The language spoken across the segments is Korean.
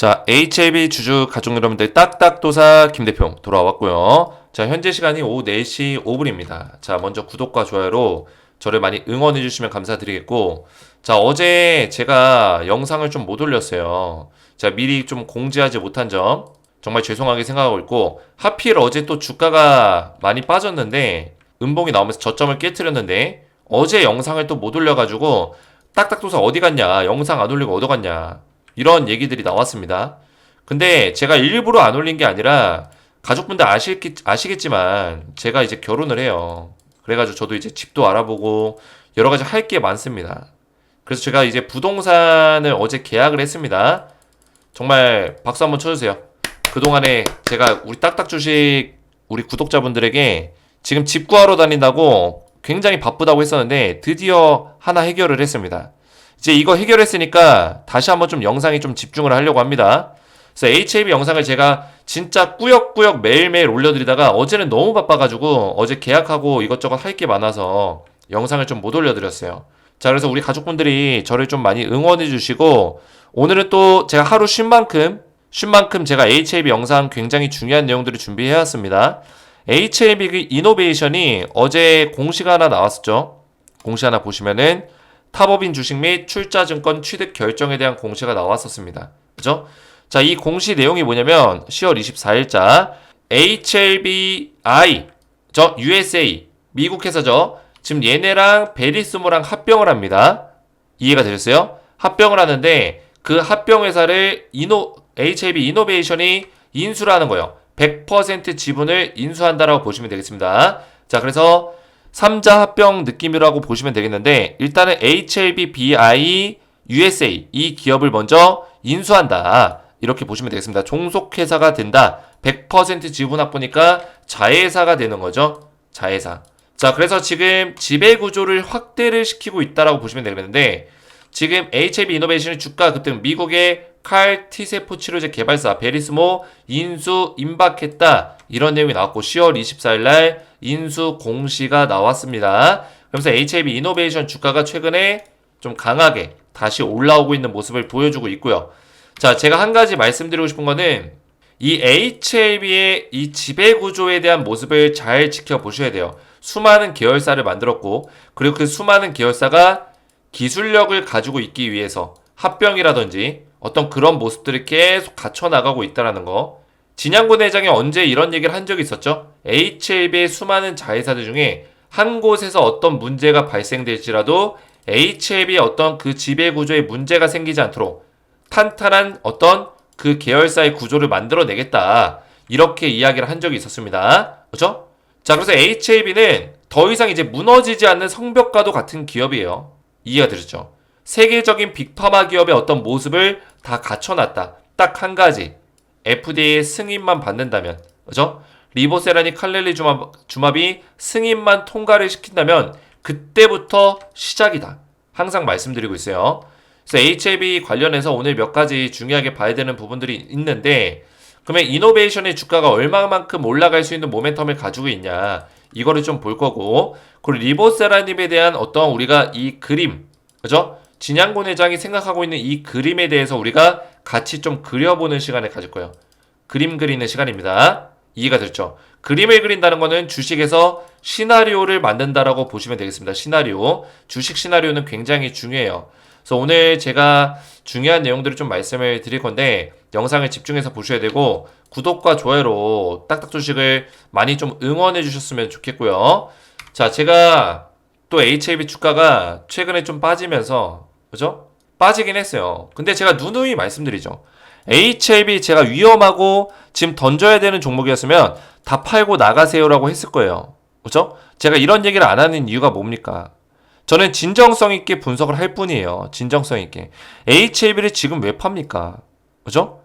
자, HLB 주주 가족 여러분들 딱딱도사 김대표 돌아왔고요. 자, 현재 시간이 오후 4시 5분입니다. 자, 먼저 구독과 좋아요로 저를 많이 응원해 주시면 감사드리겠고, 자, 어제 제가 영상을 좀 못 올렸어요. 자, 미리 좀 공지하지 못한 점 정말 죄송하게 생각하고 있고, 하필 어제 또 주가가 많이 빠졌는데 음봉이 나오면서 저점을 깨트렸는데 어제 영상을 또 못 올려가지고 딱딱도사 어디 갔냐, 영상 안 올리고 어디 갔냐, 이런 얘기들이 나왔습니다. 근데 제가 일부러 안 올린 게 아니라 가족분들 아시겠지만 제가 이제 결혼을 해요. 그래가지고 저도 이제 집도 알아보고 여러 가지 할 게 많습니다. 그래서 제가 이제 부동산을 어제 계약을 했습니다. 정말 박수 한번 쳐주세요. 그동안에 제가 우리 딱딱 주식 우리 구독자분들에게 지금 집 구하러 다닌다고 굉장히 바쁘다고 했었는데 드디어 하나 해결을 했습니다. 이제 이거 해결했으니까 다시 한번 좀 영상에 좀 집중을 하려고 합니다. 그래서 HAB 영상을 제가 진짜 꾸역꾸역 매일매일 올려드리다가 어제는 너무 바빠가지고 어제 계약하고 이것저것 할 게 많아서 영상을 좀 못 올려드렸어요. 자, 그래서 우리 가족분들이 저를 좀 많이 응원해 주시고 오늘은 또 제가 하루 쉰 만큼 제가 HAB 영상 굉장히 중요한 내용들을 준비해 왔습니다. HAB 이노베이션이 어제 공시가 하나 나왔었죠. 공시 하나 보시면은 탑업인 주식 및 출자증권 취득 결정에 대한 공시가 나왔었습니다. 그죠? 자, 이 공시 내용이 뭐냐면 10월 24일자 HLBI USA 미국 회사죠. 지금 얘네랑 베리스모랑 합병을 합니다. 이해가 되셨어요? 합병을 하는데 그 합병 회사를 HLB 이노베이션이 인수를 하는 거예요. 100% 지분을 인수한다라고 보시면 되겠습니다. 자, 그래서 3자 합병 느낌이라고 보시면 되겠는데 일단은 HLBBI USA 이 기업을 먼저 인수한다. 이렇게 보시면 되겠습니다. 종속회사가 된다. 100% 지분 확보니까 자회사가 되는 거죠. 자회사. 자, 그래서 지금 지배구조를 확대를 시키고 있다라고 보시면 되겠는데 지금 HLB 이노베이션의 주가 급등 미국의 칼 T세포 치료제 개발사 베리스모 인수 임박했다. 이런 내용이 나왔고 10월 24일 날 인수 공시가 나왔습니다. 그러면서 HLB 이노베이션 주가가 최근에 좀 강하게 다시 올라오고 있는 모습을 보여주고 있고요. 자, 제가 한 가지 말씀드리고 싶은 거는 이 HLB의 이 지배구조에 대한 모습을 잘 지켜보셔야 돼요. 수많은 계열사를 만들었고 그리고 그 수많은 계열사가 기술력을 가지고 있기 위해서 합병이라든지 어떤 그런 모습들을 계속 갖춰나가고 있다는 거. 진양군 회장이 언제 이런 얘기를 한 적이 있었죠? HLB의 수많은 자회사들 중에 한 곳에서 어떤 문제가 발생될지라도 HLB의 어떤 그 지배구조에 문제가 생기지 않도록 탄탄한 어떤 그 계열사의 구조를 만들어내겠다. 이렇게 이야기를 한 적이 있었습니다. 그렇죠? 자, 그래서 HLB는 더 이상 이제 무너지지 않는 성벽과도 같은 기업이에요. 이해가 되셨죠? 세계적인 빅파마 기업의 어떤 모습을 다 갖춰놨다. 딱 한 가지. FDA의 승인만 받는다면. 그죠? 리보세라니 칼렐리 주마비 승인만 통과를 시킨다면 그때부터 시작이다. 항상 말씀드리고 있어요. 그래서 HLB 관련해서 오늘 몇 가지 중요하게 봐야 되는 부분들이 있는데 그러면 이노베이션의 주가가 얼마만큼 올라갈 수 있는 모멘텀을 가지고 있냐. 이거를 좀 볼 거고 그리고 리보세라님에 대한 어떤 우리가 이 그림. 그죠? 진양곤 회장이 생각하고 있는 이 그림에 대해서 우리가 같이 좀 그려보는 시간을 가질 거예요. 그림 그리는 시간입니다. 이해가 됐죠? 그림을 그린다는 거는 주식에서 시나리오를 만든다라고 보시면 되겠습니다. 시나리오. 주식 시나리오는 굉장히 중요해요. 그래서 오늘 제가 중요한 내용들을 좀 말씀을 드릴 건데 영상을 집중해서 보셔야 되고 구독과 좋아요로 딱딱 주식을 많이 좀 응원해 주셨으면 좋겠고요. 자, 제가 또 HLB 주가가 최근에 좀 빠지면서 그죠? 빠지긴 했어요. 근데 제가 누누이 말씀드리죠. HLB 제가 위험하고 지금 던져야 되는 종목이었으면 다 팔고 나가세요라고 했을 거예요. 그죠? 제가 이런 얘기를 안 하는 이유가 뭡니까? 저는 진정성 있게 분석을 할 뿐이에요. 진정성 있게. HLB를 지금 왜 팝니까? 그죠?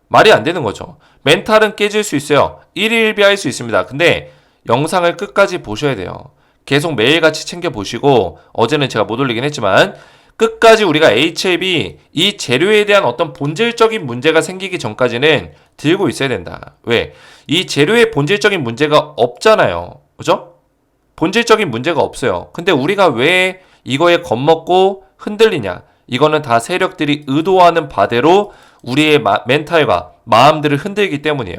말이 안 되는 거죠. 멘탈은 깨질 수 있어요. 일희일비할 수 있습니다. 근데 영상을 끝까지 보셔야 돼요. 계속 매일같이 챙겨보시고 어제는 제가 못 올리긴 했지만 끝까지 우리가 HLB 이 재료에 대한 어떤 본질적인 문제가 생기기 전까지는 들고 있어야 된다. 왜? 이 재료에 본질적인 문제가 없잖아요. 그죠? 본질적인 문제가 없어요. 근데 우리가 왜 이거에 겁먹고 흔들리냐? 이거는 다 세력들이 의도하는 바대로 우리의 멘탈과 마음들을 흔들기 때문이에요.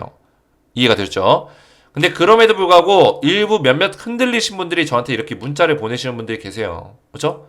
이해가 되셨죠? 근데 그럼에도 불구하고 일부 몇몇 흔들리신 분들이 저한테 이렇게 문자를 보내시는 분들이 계세요. 그죠?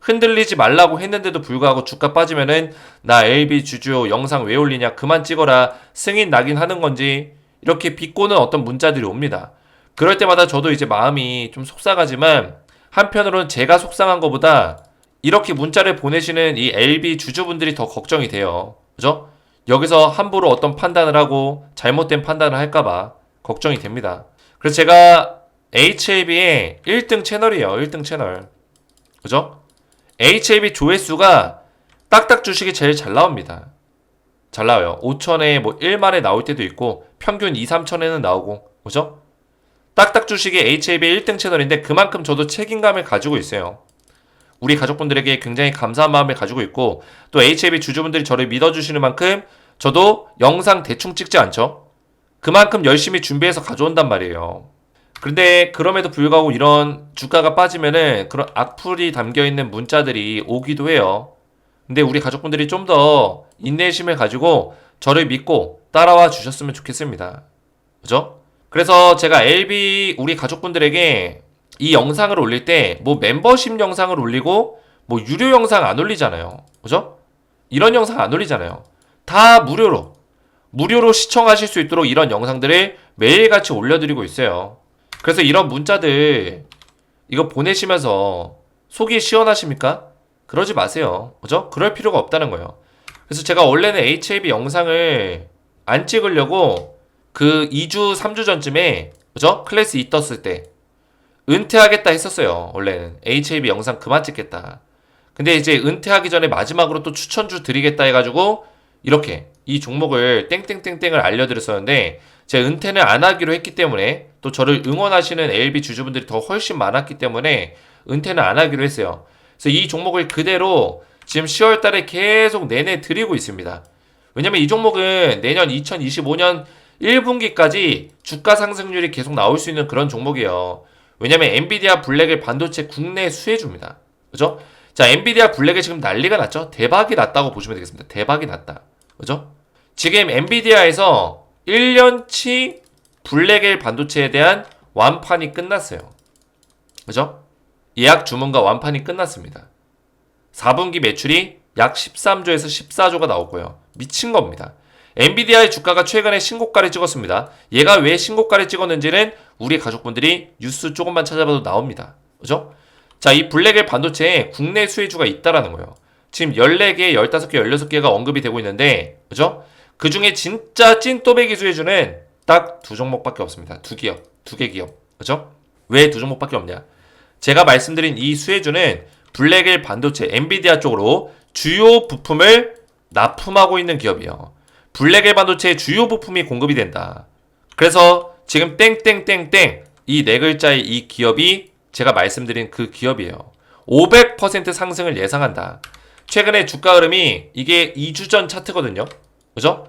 흔들리지 말라고 했는데도 불구하고 주가 빠지면은 나 LB 주주 영상 왜 올리냐 그만 찍어라 승인 나긴 하는 건지 이렇게 비꼬는 어떤 문자들이 옵니다. 그럴 때마다 저도 이제 마음이 좀 속상하지만 한편으로는 제가 속상한 것보다 이렇게 문자를 보내시는 이 LB 주주분들이 더 걱정이 돼요. 그죠? 여기서 함부로 어떤 판단을 하고 잘못된 판단을 할까봐 걱정이 됩니다. 그래서 제가 HAB의 1등 채널이에요. 1등 채널. 그죠? HAB 조회수가 딱딱 주식이 제일 잘 나옵니다. 잘 나와요. 5천에 뭐 1만에 나올 때도 있고 평균 2, 3천에는 나오고 그죠? 딱딱 주식이 HAB 1등 채널인데 그만큼 저도 책임감을 가지고 있어요. 우리 가족분들에게 굉장히 감사한 마음을 가지고 있고 또 HAB 주주분들이 저를 믿어주시는 만큼 저도 영상 대충 찍지 않죠. 그만큼 열심히 준비해서 가져온단 말이에요. 그런데 그럼에도 불구하고 이런 주가가 빠지면은 그런 악플이 담겨있는 문자들이 오기도 해요. 근데 우리 가족분들이 좀 더 인내심을 가지고 저를 믿고 따라와 주셨으면 좋겠습니다. 그죠? 그래서 제가 LB 우리 가족분들에게 이 영상을 올릴 때 뭐 멤버십 영상을 올리고 뭐 유료 영상 안 올리잖아요. 그죠? 이런 영상 안 올리잖아요. 다 무료로 시청하실 수 있도록 이런 영상들을 매일같이 올려드리고 있어요. 그래서 이런 문자들 이거 보내시면서 속이 시원하십니까? 그러지 마세요. 그죠? 그럴 필요가 없다는 거예요. 그래서 제가 원래는 HAB 영상을 안 찍으려고 그 2주, 3주 전쯤에 그죠? 클래스 2 떴을 때 은퇴하겠다 했었어요. 원래는 HAB 영상 그만 찍겠다. 근데 이제 은퇴하기 전에 마지막으로 또 추천주 드리겠다 해가지고 이렇게 이 종목을 땡땡땡땡을 알려드렸었는데 제가 은퇴는 안 하기로 했기 때문에 또 저를 응원하시는 LB 주주분들이 더 훨씬 많았기 때문에 은퇴는 안 하기로 했어요. 그래서 이 종목을 그대로 지금 10월 달에 계속 내내 드리고 있습니다. 왜냐면 이 종목은 내년 2025년 1분기까지 주가 상승률이 계속 나올 수 있는 그런 종목이에요. 왜냐면 엔비디아 블랙을 반도체 국내 수혜주입니다. 그죠? 자, 엔비디아 블랙이 지금 난리가 났죠? 대박이 났다고 보시면 되겠습니다. 대박이 났다. 그죠? 지금 엔비디아에서 1년치 블랙엘 반도체에 대한 완판이 끝났어요. 그죠? 예약 주문과 완판이 끝났습니다. 4분기 매출이 약 13조에서 14조가 나오고요. 미친 겁니다. 엔비디아의 주가가 최근에 신고가를 찍었습니다. 얘가 왜 신고가를 찍었는지는 우리 가족분들이 뉴스 조금만 찾아봐도 나옵니다. 그죠? 자, 이 블랙엘 반도체에 국내 수혜주가 있다라는 거예요. 지금 14개, 15개, 16개가 언급이 되고 있는데, 그죠? 그 중에 진짜 찐 또배기 수혜주는 딱 두 종목밖에 없습니다. 두 개 기업. 그죠? 왜 두 종목밖에 없냐? 제가 말씀드린 이 수혜주는 블랙엘 반도체, 엔비디아 쪽으로 주요 부품을 납품하고 있는 기업이에요. 블랙엘 반도체의 주요 부품이 공급이 된다. 그래서 지금 땡땡땡땡 이 네 글자의 이 기업이 제가 말씀드린 그 기업이에요. 500% 상승을 예상한다. 최근에 주가 흐름이 이게 2주 전 차트거든요. 그죠?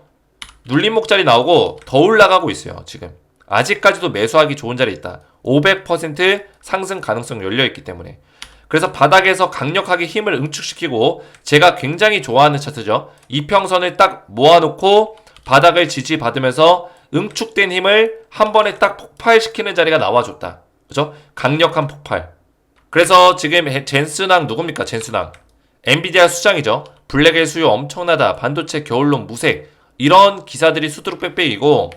눌림목자리 나오고 더 올라가고 있어요. 지금. 아직까지도 매수하기 좋은 자리에 있다. 500% 상승 가능성 열려있기 때문에. 그래서 바닥에서 강력하게 힘을 응축시키고 제가 굉장히 좋아하는 차트죠. 이평선을 딱 모아놓고 바닥을 지지받으면서 응축된 힘을 한 번에 딱 폭발시키는 자리가 나와줬다. 그죠? 강력한 폭발. 그래서 지금 젠스낭 누굽니까? 젠스낭. 엔비디아 수장이죠. 블랙엘 수요 엄청나다. 반도체 겨울론 무색. 이런 기사들이 수두룩 빽빽이고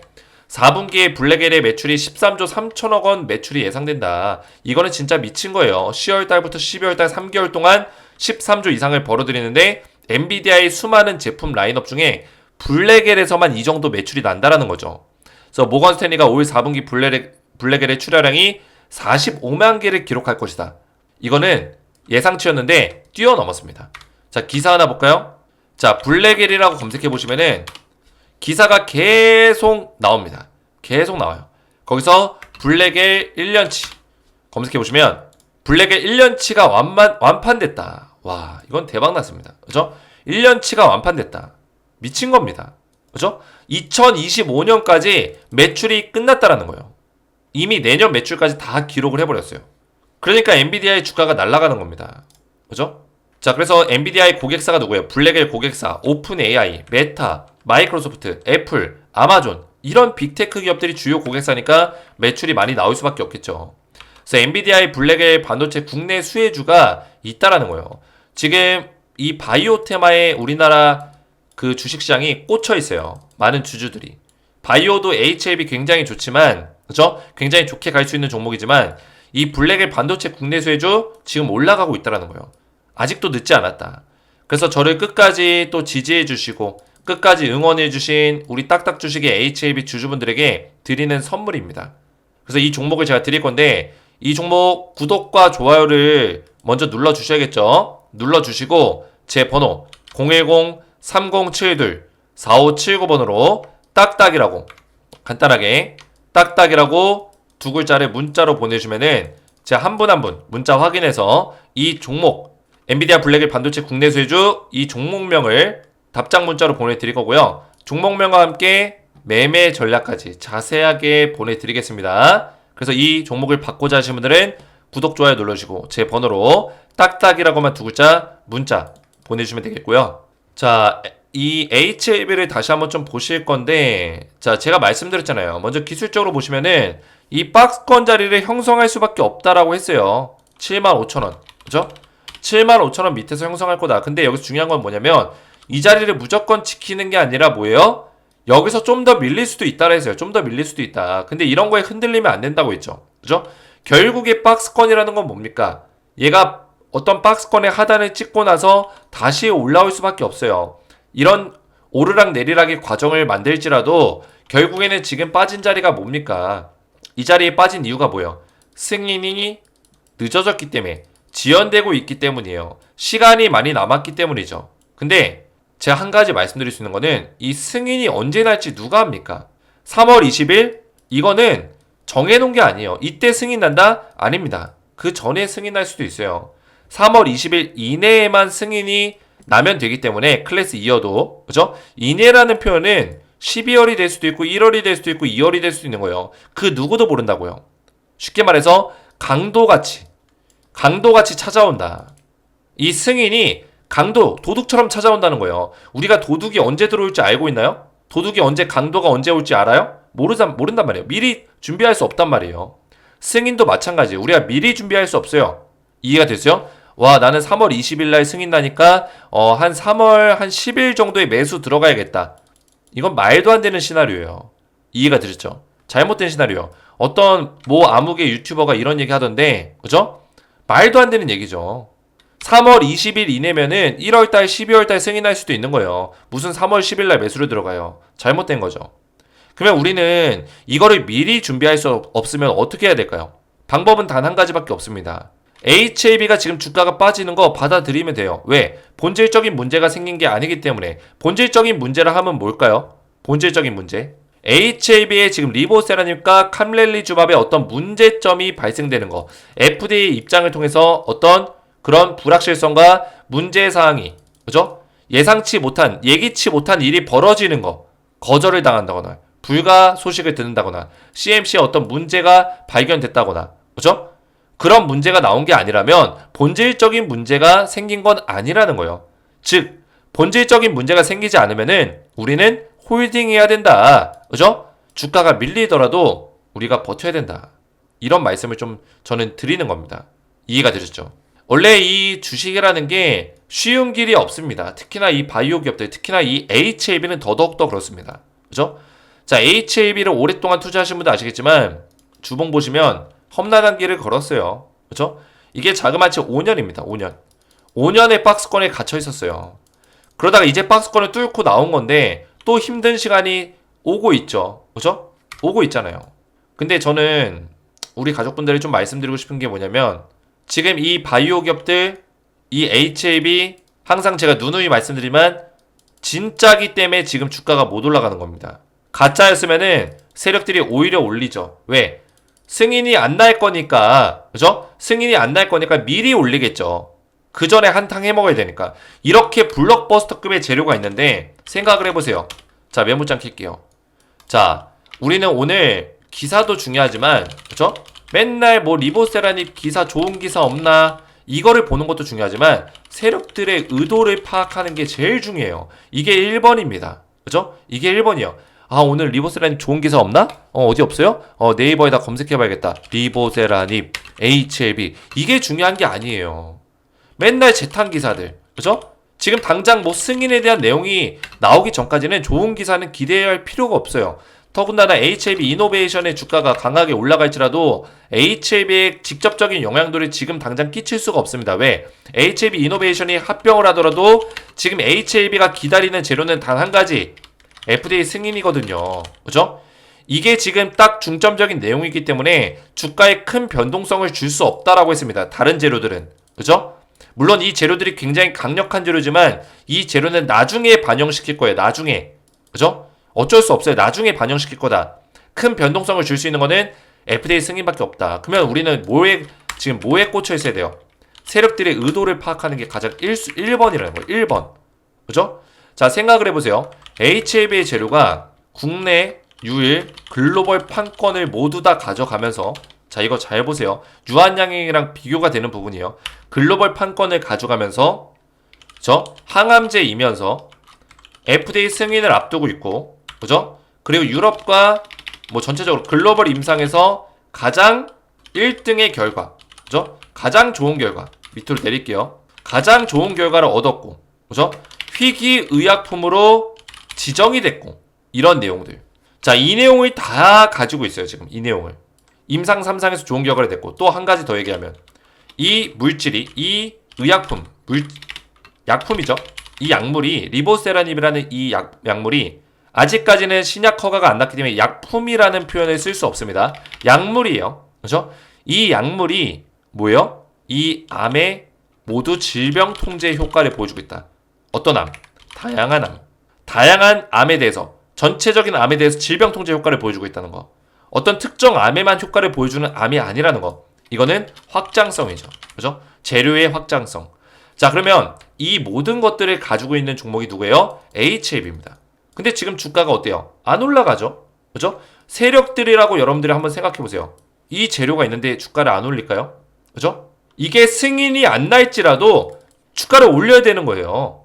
4분기에 블랙엘의 매출이 13조 3천억 원 매출이 예상된다. 이거는 진짜 미친 거예요. 10월달부터 12월달 3개월 동안 13조 이상을 벌어들이는데 엔비디아의 수많은 제품 라인업 중에 블랙엘에서만 이 정도 매출이 난다라는 거죠. 그래서 모건 스탠리가 올 4분기 블랙엘의 출하량이 45만 개를 기록할 것이다. 이거는 예상치였는데 뛰어넘었습니다. 자, 기사 하나 볼까요? 자, 블랙엘이라고 검색해 보시면은 기사가 계속 나옵니다. 계속 나와요. 거기서 블랙엘 1년치 검색해 보시면 블랙엘 1년치가 완판됐다. 와, 이건 대박 났습니다. 그죠? 1년치가 완판됐다. 미친 겁니다. 그죠? 2025년까지 매출이 끝났다라는 거예요. 이미 내년 매출까지 다 기록을 해버렸어요. 그러니까 엔비디아의 주가가 날아가는 겁니다. 그죠? 자, 자, 그래서 엔비디아의 고객사가 누구예요? 블랙엘 고객사, 오픈 AI, 메타, 마이크로소프트, 애플, 아마존 이런 빅테크 기업들이 주요 고객사니까 매출이 많이 나올 수밖에 없겠죠. 그래서 엔비디아의 블랙엘 반도체 국내 수혜주가 있다라는 거예요. 지금 이 바이오 테마에 우리나라 그 주식시장이 꽂혀 있어요. 많은 주주들이. 바이오도 HLB 굉장히 좋지만, 그죠? 굉장히 좋게 갈 수 있는 종목이지만 이 블랙엘 반도체 국내 수혜주 지금 올라가고 있다라는 거예요. 아직도 늦지 않았다. 그래서 저를 끝까지 또 지지해 주시고 끝까지 응원해 주신 우리 딱딱 주식의 HLB 주주분들에게 드리는 선물입니다. 그래서 이 종목을 제가 드릴 건데 이 종목 구독과 좋아요를 먼저 눌러 주셔야겠죠. 눌러 주시고 제 번호 010-3072-4579번으로 딱딱이라고 간단하게 딱딱이라고 두 글자를 문자로 보내주면은 제가 한 분 한 분 문자 확인해서 이 종목 엔비디아 블랙엘 반도체 국내 수혜주 이 종목명을 답장 문자로 보내드릴 거고요. 종목명과 함께 매매 전략까지 자세하게 보내드리겠습니다. 그래서 이 종목을 받고자 하시는 분들은 구독, 좋아요 눌러주시고 제 번호로 딱딱이라고만 두 글자 문자 보내주시면 되겠고요. 자, 이 HLB를 다시 한번 좀 보실 건데, 자, 제가 말씀드렸잖아요. 먼저 기술적으로 보시면은 이 박스권 자리를 형성할 수밖에 없다라고 했어요. 75,000원. 그죠? 75,000원 밑에서 형성할 거다. 근데 여기서 중요한 건 뭐냐면 이 자리를 무조건 지키는 게 아니라 뭐예요? 여기서 좀 더 밀릴 수도 있다라 했어요. 좀 더 밀릴 수도 있다. 근데 이런 거에 흔들리면 안 된다고 했죠. 그죠? 결국에 박스권이라는 건 뭡니까? 얘가 어떤 박스권의 하단을 찍고 나서 다시 올라올 수밖에 없어요. 이런 오르락 내리락의 과정을 만들지라도 결국에는 지금 빠진 자리가 뭡니까? 이 자리에 빠진 이유가 뭐예요? 승인이 늦어졌기 때문에 지연되고 있기 때문이에요. 시간이 많이 남았기 때문이죠. 근데 제가 한 가지 말씀드릴 수 있는 거는 이 승인이 언제 날지 누가 합니까? 3월 20일? 이거는 정해놓은 게 아니에요. 이때 승인 난다? 아닙니다. 그 전에 승인 날 수도 있어요. 3월 20일 이내에만 승인이 나면 되기 때문에 클래스 이어도 그죠? 이내라는 표현은 12월이 될 수도 있고 1월이 될 수도 있고 2월이 될 수도 있는 거예요. 그 누구도 모른다고요. 쉽게 말해서 강도같이 찾아온다. 이 승인이 도둑처럼 찾아온다는 거예요. 우리가 도둑이 언제 들어올지 알고 있나요? 도둑이 강도가 언제 올지 알아요? 모른단 말이에요. 미리 준비할 수 없단 말이에요. 승인도 마찬가지. 우리가 미리 준비할 수 없어요. 이해가 됐어요? 와, 나는 3월 20일 날 승인 나니까 한 3월 한 10일 정도에 매수 들어가야겠다. 이건 말도 안 되는 시나리오예요. 이해가 되셨죠? 잘못된 시나리오. 어떤 아무개 유튜버가 이런 얘기 하던데, 그죠? 말도 안 되는 얘기죠. 3월 20일 이내면은 1월달, 12월달 승인할 수도 있는 거예요. 무슨 3월 10일 날 매수를 들어가요. 잘못된 거죠. 그러면 우리는 이거를 미리 준비할 수 없으면 어떻게 해야 될까요? 방법은 단 한 가지밖에 없습니다. HLB가 지금 주가가 빠지는 거 받아들이면 돼요. 왜? 본질적인 문제가 생긴 게 아니기 때문에. 본질적인 문제라 하면 뭘까요? 본질적인 문제. HLB의 지금 리보세라님과 캄렐리주밥의 어떤 문제점이 발생되는 거. FDA 입장을 통해서 어떤 그런 불확실성과 문제사항이, 그죠? 예기치 못한 일이 벌어지는 거. 거절을 당한다거나, 불가 소식을 듣는다거나, CMC에 어떤 문제가 발견됐다거나, 그죠? 그런 문제가 나온 게 아니라면 본질적인 문제가 생긴 건 아니라는 거예요. 즉, 본질적인 문제가 생기지 않으면은 우리는 홀딩해야 된다. 그죠? 주가가 밀리더라도 우리가 버텨야 된다. 이런 말씀을 좀 저는 드리는 겁니다. 이해가 되셨죠? 원래 이 주식이라는 게 쉬운 길이 없습니다. 특히나 이 바이오 기업들, 특히나 이 HLB는 더더욱더 그렇습니다. 그죠? 자, HLB를 오랫동안 투자하신 분들 아시겠지만 주봉 보시면 험난한 길을 걸었어요. 그렇죠? 이게 자그마치 5년입니다. 5년. 5년의 박스권에 갇혀 있었어요. 그러다가 이제 박스권을 뚫고 나온 건데 또 힘든 시간이 오고 있죠. 그렇죠? 오고 있잖아요. 근데 저는 우리 가족분들이 좀 말씀드리고 싶은 게 뭐냐면 지금 이 바이오 기업들, 이 HLB 항상 제가 누누이 말씀드리면 진짜기 때문에 지금 주가가 못 올라가는 겁니다. 가짜였으면은 세력들이 오히려 올리죠. 왜? 승인이 안 날 거니까, 그죠? 승인이 안 날 거니까 미리 올리겠죠. 그 전에 한탕 해먹어야 되니까. 이렇게 블록버스터급의 재료가 있는데 생각을 해보세요. 자, 메모장 킬게요. 자, 우리는 오늘 기사도 중요하지만, 그죠? 맨날 리보세라니 기사 좋은 기사 없나? 이거를 보는 것도 중요하지만 세력들의 의도를 파악하는 게 제일 중요해요. 이게 1번입니다. 그죠? 이게 1번이요. 아, 오늘 리보세라님 좋은 기사 없나? 어디 없어요? 네이버에다 검색해봐야겠다. 리보세라님, HLB. 이게 중요한 게 아니에요. 맨날 재탄 기사들. 그죠? 지금 당장 뭐 승인에 대한 내용이 나오기 전까지는 좋은 기사는 기대해야 할 필요가 없어요. 더군다나 HLB 이노베이션의 주가가 강하게 올라갈지라도 HLB의 직접적인 영향도를 지금 당장 끼칠 수가 없습니다. 왜? HLB 이노베이션이 합병을 하더라도 지금 HLB가 기다리는 재료는 단 한 가지. FDA 승인이거든요. 그죠? 이게 지금 딱 중점적인 내용이기 때문에 주가에 큰 변동성을 줄 수 없다라고 했습니다. 다른 재료들은. 그죠? 물론 이 재료들이 굉장히 강력한 재료지만 이 재료는 나중에 반영시킬 거예요. 나중에. 그죠? 어쩔 수 없어요. 나중에 반영시킬 거다. 큰 변동성을 줄 수 있는 거는 FDA 승인밖에 없다. 그러면 우리는 지금 뭐에 꽂혀 있어야 돼요? 세력들의 의도를 파악하는 게 가장 1번이라는 거예요. 1번. 그죠? 자, 생각을 해보세요. HLB의 재료가 국내, 유일, 글로벌 판권을 모두 다 가져가면서 자, 이거 잘 보세요. 유한양행이랑 비교가 되는 부분이에요. 글로벌 판권을 가져가면서 항암제이면서 FDA 승인을 앞두고 있고 그죠? 그리고 유럽과 뭐 전체적으로 글로벌 임상에서 가장 1등의 결과 그죠? 가장 좋은 결과 밑으로 내릴게요. 가장 좋은 결과를 얻었고 그죠? 희귀의약품으로 지정이 됐고 이런 내용들. 자, 이 내용을 다 가지고 있어요. 지금 이 내용을 임상 3상에서 좋은 결과를 냈고 또 한 가지 더 얘기하면 이 물질이 이 의약품 약품이죠. 이 약물이 리보세라님이라는 이 약물이 아직까지는 신약 허가가 안 났기 때문에 약품이라는 표현을 쓸 수 없습니다. 약물이에요. 그렇죠? 이 약물이 뭐예요? 이 암의 모두 질병 통제 효과를 보여주고 있다. 어떤 암? 다양한 암. 다양한 암에 대해서 전체적인 암에 대해서 질병 통제 효과를 보여주고 있다는 거. 어떤 특정 암에만 효과를 보여주는 암이 아니라는 거. 이거는 확장성이죠. 그죠? 재료의 확장성. 자, 그러면 이 모든 것들을 가지고 있는 종목이 누구예요? HLB입니다. 근데 지금 주가가 어때요? 안 올라가죠? 그죠? 세력들이라고 여러분들이 한번 생각해 보세요. 이 재료가 있는데 주가를 안 올릴까요? 그죠? 이게 승인이 안 날지라도 주가를 올려야 되는 거예요.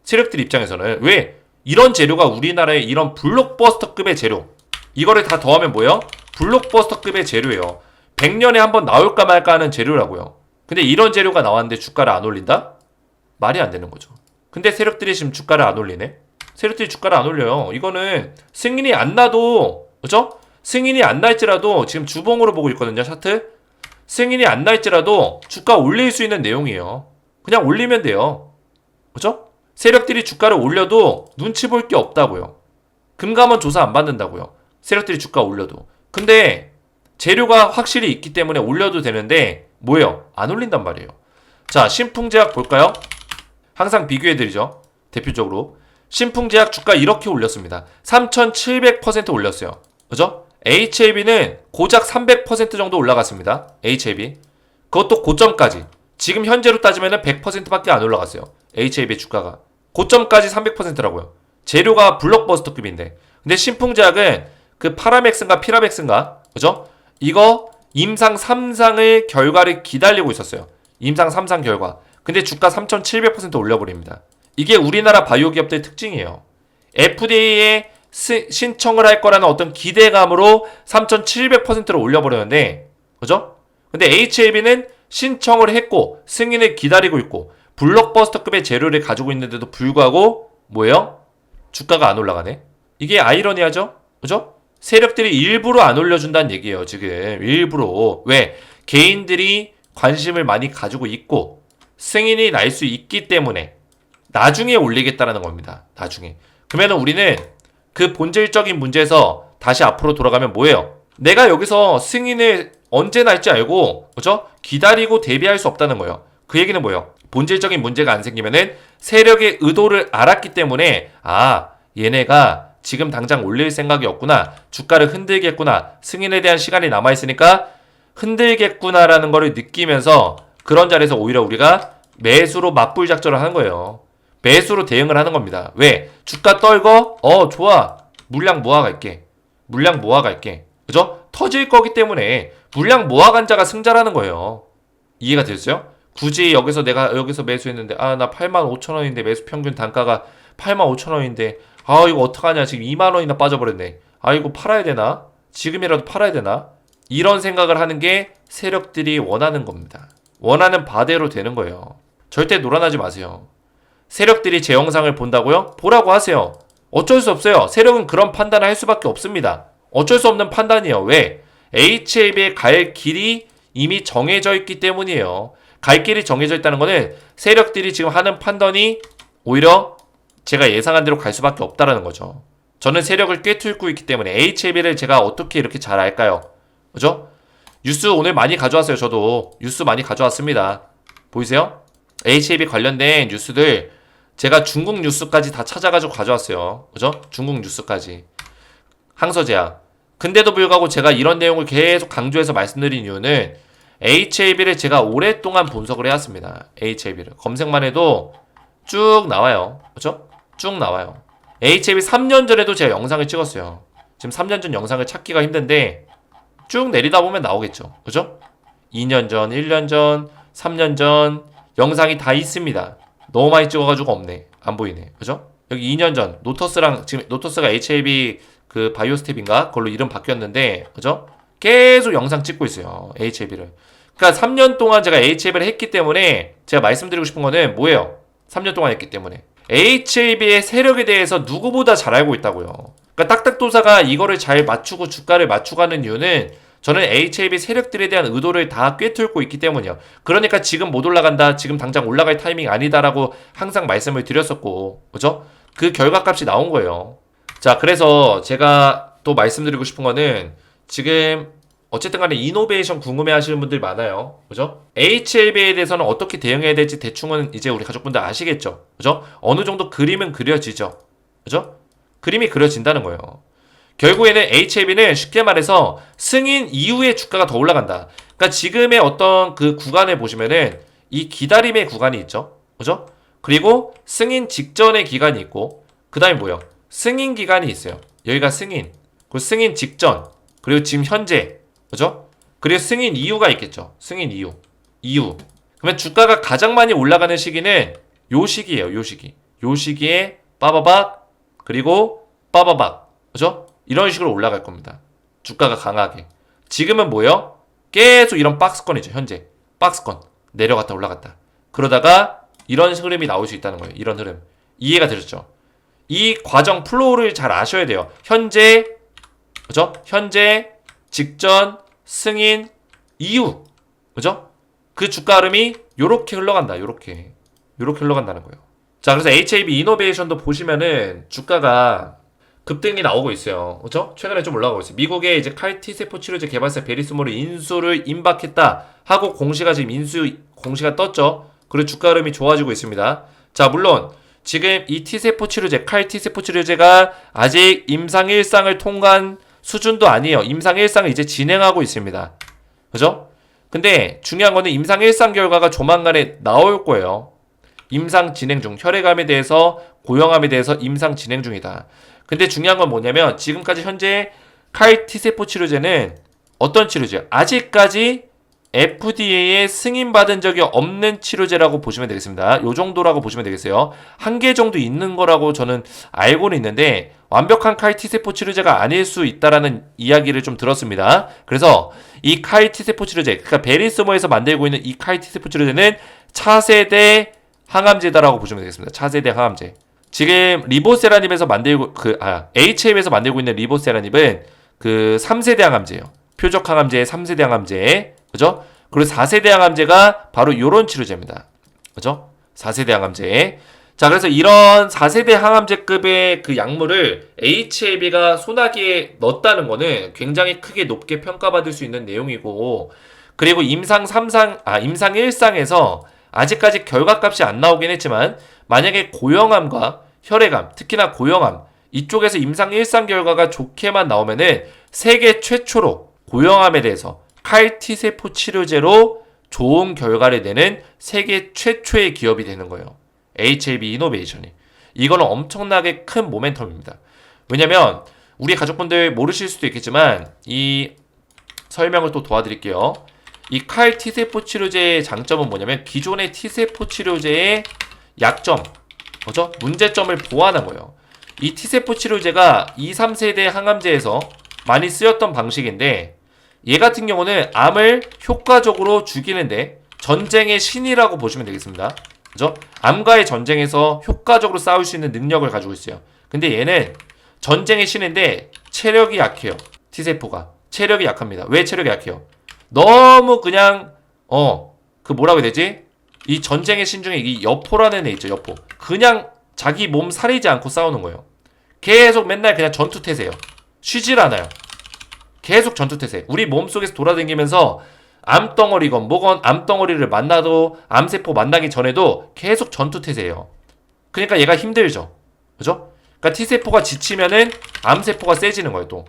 세력들 입장에서는. 왜? 이런 재료가 우리나라의 이런 블록버스터급의 재료. 이거를 다 더하면 뭐예요? 블록버스터급의 재료예요. 100년에 한번 나올까 말까 하는 재료라고요. 근데 이런 재료가 나왔는데 주가를 안 올린다? 말이 안 되는 거죠. 근데 세력들이 지금 주가를 안 올리네? 세력들이 주가를 안 올려요. 이거는 승인이 안 나도, 그죠? 승인이 안 날지라도 지금 주봉으로 보고 있거든요, 차트. 승인이 안 날지라도 주가 올릴 수 있는 내용이에요. 그냥 올리면 돼요. 그죠? 세력들이 주가를 올려도 눈치 볼 게 없다고요. 금감원 조사 안 받는다고요. 세력들이 주가 올려도. 근데 재료가 확실히 있기 때문에 올려도 되는데 뭐예요? 안 올린단 말이에요. 자, 신풍제약 볼까요? 항상 비교해드리죠. 대표적으로 신풍제약 주가 이렇게 올렸습니다. 3,700% 올렸어요. 그죠? HLB는 고작 300% 정도 올라갔습니다. HLB. 그것도 고점까지. 지금 현재로 따지면 100%밖에 안 올라갔어요. HLB 주가가. 고점까지 300%라고요. 재료가 블록버스터급인데. 근데 신풍제약은 그 파라맥스인가 피라맥스인가? 그죠? 이거 임상 3상의 결과를 기다리고 있었어요. 임상 3상 결과. 근데 주가 3,700% 올려버립니다. 이게 우리나라 바이오 기업들의 특징이에요. FDA에 신청을 할 거라는 어떤 기대감으로 3,700%를 올려버렸는데, 그죠? 근데 HLB는 신청을 했고 승인을 기다리고 있고 블록버스터급의 재료를 가지고 있는데도 불구하고 뭐예요? 주가가 안 올라가네. 이게 아이러니하죠? 그죠? 세력들이 일부러 안 올려준다는 얘기예요. 지금 일부러. 왜? 개인들이 관심을 많이 가지고 있고 승인이 날 수 있기 때문에 나중에 올리겠다라는 겁니다. 나중에. 그러면 우리는 그 본질적인 문제에서 다시 앞으로 돌아가면 뭐예요? 내가 여기서 승인을 언제 날지 알고, 그죠? 기다리고 대비할 수 없다는 거예요. 그 얘기는 뭐예요? 본질적인 문제가 안 생기면은 세력의 의도를 알았기 때문에 얘네가 지금 당장 올릴 생각이 없구나. 주가를 흔들겠구나. 승인에 대한 시간이 남아있으니까 흔들겠구나라는 거를 느끼면서 그런 자리에서 오히려 우리가 매수로 맞불 작전을 하는 거예요. 매수로 대응을 하는 겁니다. 왜? 주가 떨고 좋아. 물량 모아갈게. 물량 모아갈게. 그죠? 터질 거기 때문에 물량 모아간 자가 승자라는 거예요. 이해가 되셨어요? 굳이 내가 여기서 매수했는데 나 85,000원인데 매수 평균 단가가 85,000원인데 이거 어떡하냐 지금 2만원이나 빠져버렸네. 이거 팔아야 되나? 지금이라도 팔아야 되나? 이런 생각을 하는 게 세력들이 원하는 겁니다. 원하는 바대로 되는 거예요. 절대 놀아나지 마세요. 세력들이 제 영상을 본다고요? 보라고 하세요. 어쩔 수 없어요. 세력은 그런 판단을 할 수밖에 없습니다. 어쩔 수 없는 판단이에요. 왜? HAB에 갈 길이 이미 정해져 있기 때문이에요. 갈 길이 정해져 있다는 거는 세력들이 지금 하는 판단이 오히려 제가 예상한 대로 갈 수밖에 없다라는 거죠. 저는 세력을 꿰뚫고 있기 때문에 HAB를 제가 어떻게 이렇게 잘 알까요? 그죠? 뉴스 오늘 많이 가져왔어요. 저도 뉴스 많이 가져왔습니다. 보이세요? HAB 관련된 뉴스들 제가 중국 뉴스까지 다 찾아가지고 가져왔어요. 그죠? 중국 뉴스까지. 항서제약. 근데도 불구하고 제가 이런 내용을 계속 강조해서 말씀드린 이유는 HAB를 제가 오랫동안 분석을 해왔습니다. HAB를. 검색만 해도 쭉 나와요. 그죠? 쭉 나와요. HAB 3년 전에도 제가 영상을 찍었어요. 지금 3년 전 영상을 찾기가 힘든데 쭉 내리다 보면 나오겠죠. 그죠? 2년 전, 1년 전, 3년 전 영상이 다 있습니다. 너무 많이 찍어가지고 없네. 안 보이네. 그죠? 여기 2년 전 노터스랑 지금 노터스가 HAB 그 바이오스텝인가? 그걸로 이름 바뀌었는데 그죠? 계속 영상 찍고 있어요. HAB를. 그러니까 3년 동안 제가 HAB를 했기 때문에 제가 말씀드리고 싶은 거는 뭐예요? 3년 동안 했기 때문에 HAB의 세력에 대해서 누구보다 잘 알고 있다고요. 그러니까 딱딱도사가 이거를 잘 맞추고 주가를 맞추가는 이유는 저는 HAB 세력들에 대한 의도를 다 꿰뚫고 있기 때문이요. 그러니까 지금 못 올라간다, 지금 당장 올라갈 타이밍 아니다라고 항상 말씀을 드렸었고, 그죠? 그 결과값이 나온 거예요. 자, 그래서 제가 또 말씀드리고 싶은 거는 지금 어쨌든 간에 이노베이션 궁금해 하시는 분들 많아요. 그죠? HAB에 대해서는 어떻게 대응해야 될지 대충은 이제 우리 가족분들 아시겠죠? 그죠? 어느 정도 그림은 그려지죠? 그죠? 그림이 그려진다는 거예요. 결국에는 HAB는 쉽게 말해서 승인 이후에 주가가 더 올라간다. 그러니까 지금의 어떤 그 구간을 보시면은 이 기다림의 구간이 있죠. 그죠? 그리고 승인 직전의 기간이 있고, 그 다음에 뭐예요? 승인 기간이 있어요. 여기가 승인. 그리고 승인 직전. 그리고 지금 현재. 그죠? 그리고 승인 이유가 있겠죠. 승인 이유. 그러면 주가가 가장 많이 올라가는 시기는 요 시기예요. 요 시기. 요 시기에 빠바박 그리고 빠바박. 그죠? 이런 식으로 올라갈 겁니다. 주가가 강하게. 지금은 뭐예요? 계속 이런 박스권이죠. 현재. 박스권. 내려갔다 올라갔다. 그러다가 이런 흐름이 나올 수 있다는 거예요. 이런 흐름. 이해가 되셨죠? 이 과정 플로우를 잘 아셔야 돼요. 현재, 그죠? 현재, 직전, 승인, 이후. 그죠? 그 주가 흐름이 요렇게 흘러간다. 요렇게 흘러간다는 거예요. 자, 그래서 HAB 이노베이션도 보시면은 주가가 급등이 나오고 있어요. 그죠? 최근에 좀 올라가고 있어요. 미국의 이제 칼티 세포 치료제 개발사 베리스몰이 인수를 임박했다 하고 공시가 지금 공시가 떴죠. 그리고 주가 흐름이 좋아지고 있습니다. 자, 물론 지금 이 T세포 치료제, 칼티 세포 치료제가 아직 임상 1상을 통과한 수준도 아니에요. 임상 1상을 이제 진행하고 있습니다. 그죠? 근데 중요한 거는 임상 1상 결과가 조만간에 나올 거예요. 임상 진행 중, 혈액암에 대해서, 고형암에 대해서 임상 진행 중이다. 근데 중요한 건 뭐냐면 지금까지 현재 칼 T세포 치료제는 어떤 치료제예요? 아직까지 FDA에 승인받은 적이 없는 치료제라고 보시면 되겠습니다. 요 정도라고 보시면 되겠어요. 한 개 정도 있는 거라고 저는 알고는 있는데 완벽한 칼 T세포 치료제가 아닐 수 있다라는 이야기를 좀 들었습니다. 그래서 이 칼 T세포 치료제, 그러니까 베리스모에서 만들고 있는 이 칼 T세포 치료제는 차세대 항암제다라고 보시면 되겠습니다. 차세대 항암제. 지금 리보세라닙에서 만들고 HM에서 만들고 있는 리보세라닙은 그 3세대 항암제예요. 표적 항암제의 3세대 항암제. 그죠? 그리고 4세대 항암제가 바로 요런 치료제입니다. 그죠? 4세대 항암제. 자, 그래서 이런 4세대 항암제급의 그 약물을 HAB가 소나기에 넣었다는 거는 굉장히 크게 높게 평가받을 수 있는 내용이고, 그리고 임상 1상에서 아직까지 결과값이 안 나오긴 했지만 만약에 고형암과 혈액암, 특히나 고형암 이쪽에서 임상 1상 결과가 좋게만 나오면은 세계 최초로 고형암에 대해서 칼 T세포 치료제로 좋은 결과를 내는 세계 최초의 기업이 되는 거예요. HAB 이노베이션이. 이거는 엄청나게 큰 모멘텀입니다. 왜냐면 우리 가족분들 모르실 수도 있겠지만 이 설명을 또 도와드릴게요. 이 칼 T세포 치료제의 장점은 뭐냐면 기존의 T세포 치료제의 약점, 뭐죠? 문제점을 보완한 거예요. 이 T세포 치료제가 2, 3세대 항암제에서 많이 쓰였던 방식인데 얘 같은 경우는 암을 효과적으로 죽이는데 전쟁의 신이라고 보시면 되겠습니다. 그죠? 암과의 전쟁에서 효과적으로 싸울 수 있는 능력을 가지고 있어요. 근데 얘는 전쟁의 신인데 체력이 약해요. T세포가 체력이 약합니다. 왜 체력이 약해요? 너무 그냥 그 뭐라고 해야 되지? 이 전쟁의 신 중에 이 여포라는 애 있죠. 여포. 그냥 자기 몸 사리지 않고 싸우는 거예요. 계속 맨날 그냥 전투태세요. 쉬질 않아요. 계속 전투태세. 우리 몸속에서 돌아다니면서 암덩어리건 뭐건 암덩어리를 만나도 암세포 만나기 전에도 계속 전투태세예요. 그러니까 얘가 힘들죠. 그죠? 그러니까 T세포가 지치면은 암세포가 세지는 거예요. 또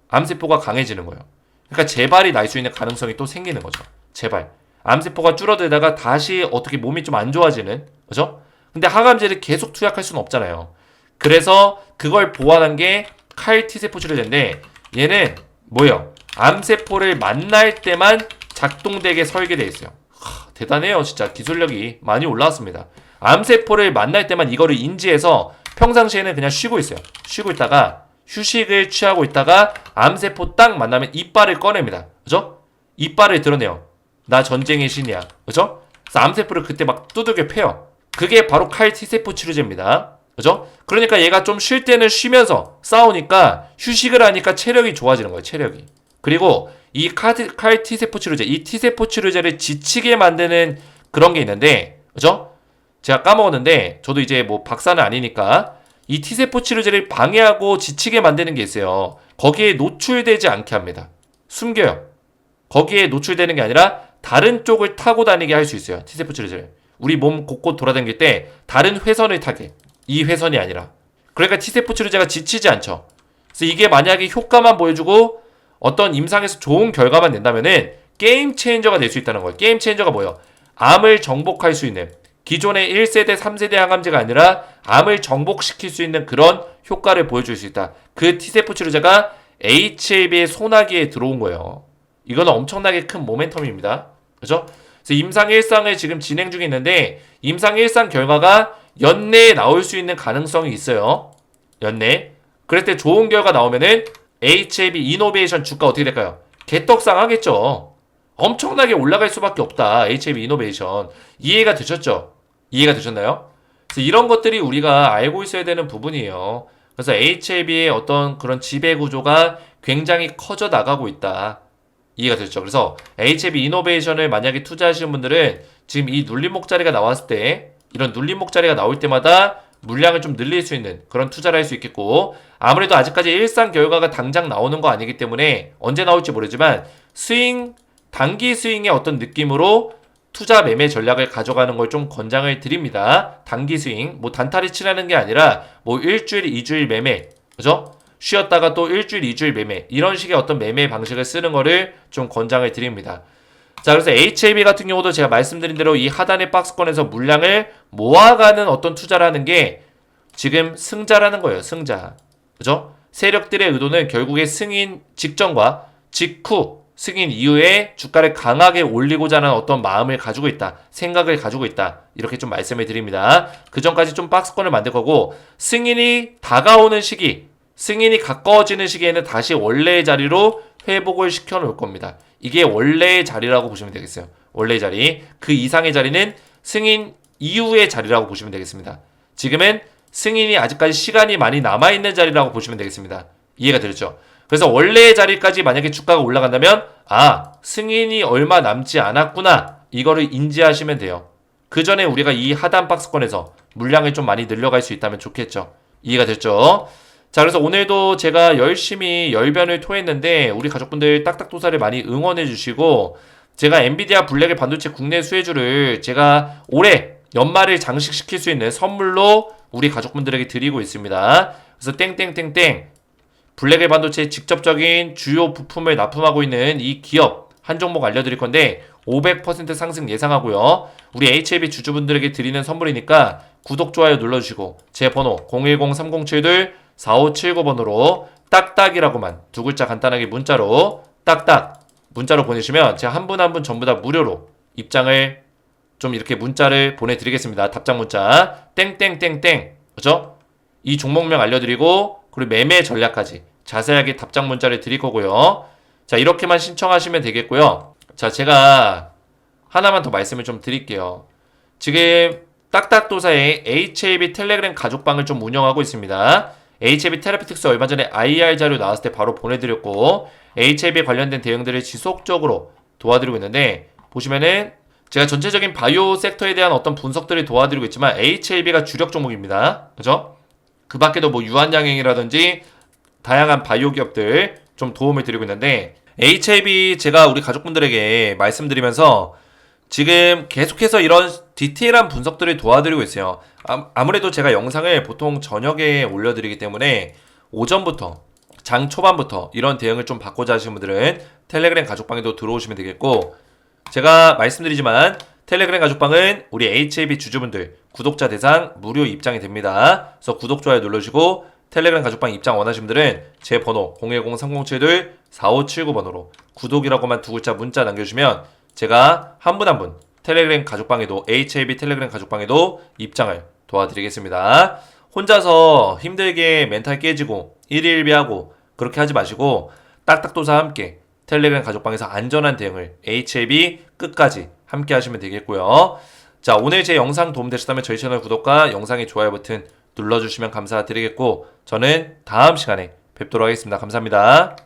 암세포가 강해지는 거예요. 그러니까 재발이 날 수 있는 가능성이 또 생기는 거죠. 재발. 암세포가 줄어들다가 다시 어떻게 몸이 좀 안 좋아지는, 그죠? 근데 항암제를 계속 투약할 수는 없잖아요. 그래서 그걸 보완한 게 칼 T세포 치료제인데 얘는 뭐예요? 암세포를 만날 때만 작동되게 설계되어 있어요. 대단해요. 진짜 기술력이 많이 올라왔습니다. 암세포를 만날 때만 이거를 인지해서 평상시에는 그냥 쉬고 있어요. 쉬고 있다가 휴식을 취하고 있다가 암세포 딱 만나면 이빨을 꺼냅니다. 그죠? 이빨을 드러내요. 나 전쟁의 신이야. 그죠? 그래서 암세포를 그때 막 두들겨 패요. 그게 바로 칼 T세포 치료제입니다. 그죠? 그러니까 얘가 좀 쉴 때는 쉬면서 싸우니까 휴식을 하니까 체력이 좋아지는 거예요. 체력이. 그리고 이 칼 T세포 치료제, 이 T세포 치료제를 지치게 만드는 그런 게 있는데, 그죠? 제가 까먹었는데, 저도 이제 뭐 박사는 아니니까, 이 T세포 치료제를 방해하고 지치게 만드는 게 있어요. 거기에 노출되지 않게 합니다. 숨겨요. 거기에 노출되는 게 아니라 다른 쪽을 타고 다니게 할 수 있어요. T세포 치료제를. 우리 몸 곳곳 돌아다닐 때 다른 회선을 타게. 이 회선이 아니라. 그러니까 T세포 치료제가 지치지 않죠. 그래서 이게 만약에 효과만 보여주고 어떤 임상에서 좋은 결과만 낸다면은 게임 체인저가 될 수 있다는 거예요. 게임 체인저가 뭐예요? 암을 정복할 수 있는 기존의 1세대, 3세대 항암제가 아니라 암을 정복시킬 수 있는 그런 효과를 보여줄 수 있다. 그 T세포 치료제가 HAB의 소나기에 들어온 거예요. 이거는 엄청나게 큰 모멘텀입니다. 그죠? 그래서 임상 1상을 지금 진행 중에 있는데 임상 1상 결과가 연내에 나올 수 있는 가능성이 있어요. 연내. 그럴 때 좋은 결과 나오면은 HAB 이노베이션 주가 어떻게 될까요? 개떡상하겠죠. 엄청나게 올라갈 수밖에 없다. HAB 이노베이션. 이해가 되셨죠? 이해가 되셨나요? 그래서 이런 것들이 우리가 알고 있어야 되는 부분이에요. 그래서 HAB의 어떤 그런 지배 구조가 굉장히 커져 나가고 있다. 이해가 되셨죠? 그래서 HAB 이노베이션을 만약에 투자하시는 분들은 지금 이 눌림목 자리가 나왔을 때 이런 눌림목 자리가 나올 때마다 물량을 좀 늘릴 수 있는 그런 투자를 할 수 있겠고 아무래도 아직까지 일상 결과가 당장 나오는 거 아니기 때문에 언제 나올지 모르지만 스윙, 단기 스윙의 어떤 느낌으로 투자 매매 전략을 가져가는 걸 좀 권장을 드립니다. 단기 스윙, 뭐 단타를 치라는 게 아니라 뭐 일주일, 2주일 매매, 그죠? 쉬었다가 또 일주일, 2주일 매매 이런 식의 어떤 매매 방식을 쓰는 거를 좀 권장을 드립니다. 자, 그래서 HAB 같은 경우도 제가 말씀드린 대로 이 하단의 박스권에서 물량을 모아가는 어떤 투자를 하는 게 지금 승자라는 거예요. 승자. 그죠? 세력들의 의도는 결국에 승인 직전과 직후, 승인 이후에 주가를 강하게 올리고자 하는 어떤 마음을 가지고 있다. 생각을 가지고 있다. 이렇게 좀 말씀을 드립니다. 그 전까지 좀 박스권을 만들 거고 승인이 다가오는 시기, 승인이 가까워지는 시기에는 다시 원래의 자리로 회복을 시켜 놓을 겁니다. 이게 원래의 자리라고 보시면 되겠어요. 원래의 자리. 그 이상의 자리는 승인 이후의 자리라고 보시면 되겠습니다. 지금은 승인이 아직까지 시간이 많이 남아있는 자리라고 보시면 되겠습니다. 이해가 되셨죠? 그래서 원래의 자리까지 만약에 주가가 올라간다면 승인이 얼마 남지 않았구나. 이거를 인지하시면 돼요. 그 전에 우리가 이 하단 박스권에서 물량을 좀 많이 늘려갈 수 있다면 좋겠죠. 이해가 됐죠? 자, 그래서 오늘도 제가 열심히 열변을 토했는데 우리 가족분들 딱딱도사를 많이 응원해 주시고 제가 엔비디아 블랙의 반도체 국내 수혜주를 제가 올해 연말을 장식시킬 수 있는 선물로 우리 가족분들에게 드리고 있습니다. 그래서 땡땡땡땡 블랙의 반도체의 직접적인 주요 부품을 납품하고 있는 이 기업 한 종목 알려드릴 건데 500% 상승 예상하고요. 우리 HAB 주주분들에게 드리는 선물이니까 구독, 좋아요 눌러주시고 제 번호 010-3072-4579번으로 딱딱이라고만 두 글자 간단하게 문자로 딱딱 문자로 보내시면 제가 한 분 한 분 전부 다 무료로 입장을 좀 이렇게 문자를 보내드리겠습니다. 답장 문자 땡땡땡땡 그죠? 이 종목명 알려드리고 그리고 매매 전략까지 자세하게 답장 문자를 드릴 거고요. 자 이렇게만 신청하시면 되겠고요. 자 제가 하나만 더 말씀을 좀 드릴게요. 지금 딱딱도사의 HAB 텔레그램 가족방을 좀 운영하고 있습니다. HAB 테라피틱스 얼마 전에 IR 자료 나왔을 때 바로 보내드렸고 HAB 관련된 대응들을 지속적으로 도와드리고 있는데 보시면은 제가 전체적인 바이오 섹터에 대한 어떤 분석들을 도와드리고 있지만 HAB가 주력 종목입니다. 그죠? 그 밖에도 뭐 유한양행이라든지 다양한 바이오 기업들 좀 도움을 드리고 있는데 HAB 제가 우리 가족분들에게 말씀드리면서 지금 계속해서 이런 디테일한 분석들을 도와드리고 있어요. 아무래도 제가 영상을 보통 저녁에 올려드리기 때문에 오전부터 장 초반부터 이런 대응을 좀 받고자 하시는 분들은 텔레그램 가족방에도 들어오시면 되겠고 제가 말씀드리지만 텔레그램 가족방은 우리 HAB 주주분들 구독자 대상 무료 입장이 됩니다. 그래서 구독, 좋아요 눌러주시고 텔레그램 가족방 입장 원하시는 분들은 제 번호 010-3072-4579번호로 구독이라고만 두 글자 문자 남겨주시면 제가 한 분 한 분 텔레그램 가족방에도 HAB 텔레그램 가족방에도 입장을 도와드리겠습니다. 혼자서 힘들게 멘탈 깨지고 일일비하고 그렇게 하지 마시고 딱딱도사와 함께 텔레그램 가족방에서 안전한 대응을 HAB 끝까지 함께 하시면 되겠고요. 자 오늘 제 영상 도움되셨다면 저희 채널 구독과 영상의 좋아요 버튼 눌러주시면 감사드리겠고 저는 다음 시간에 뵙도록 하겠습니다. 감사합니다.